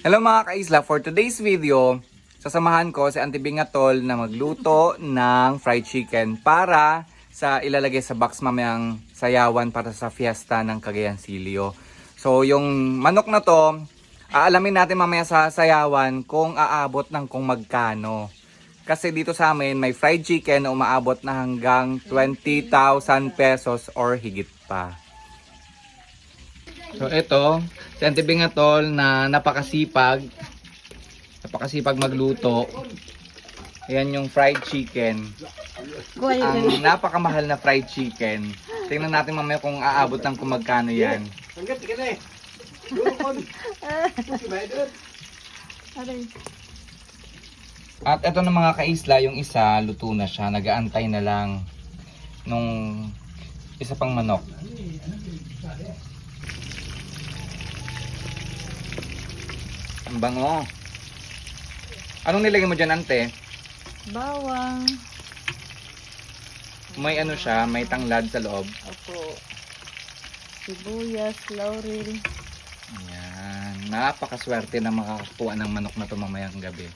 Hello mga kaisla, for today's video, sasamahan ko si Auntie Bingatol na magluto ng fried chicken para sa ilalagay sa box mamayang sayawan para sa fiesta ng Cagayan Silio. So yung manok na to, aalamin natin mamaya sa sayawan kung aabot ng kung magkano. Kasi dito sa amin may fried chicken na umaabot na hanggang 20,000 pesos or higit pa. So ito, si Auntie Bingatol na napakasipag magluto. Ayan yung fried chicken. Ang napakamahal na fried chicken. Tingnan natin mamaya kung aabot ng kung magkano yan. At ito na mga kaisla, yung isa luto na siya. Nag-aantay na lang nung isa pang manok. Ang bango. Anong nilagay mo dyan, ante? Bawang. May ano siya, may tanglad sa loob. Opo. Sibuyas, laurel. Ayan. Napakaswerte na makakakuha ng manok na ito mamayang gabi.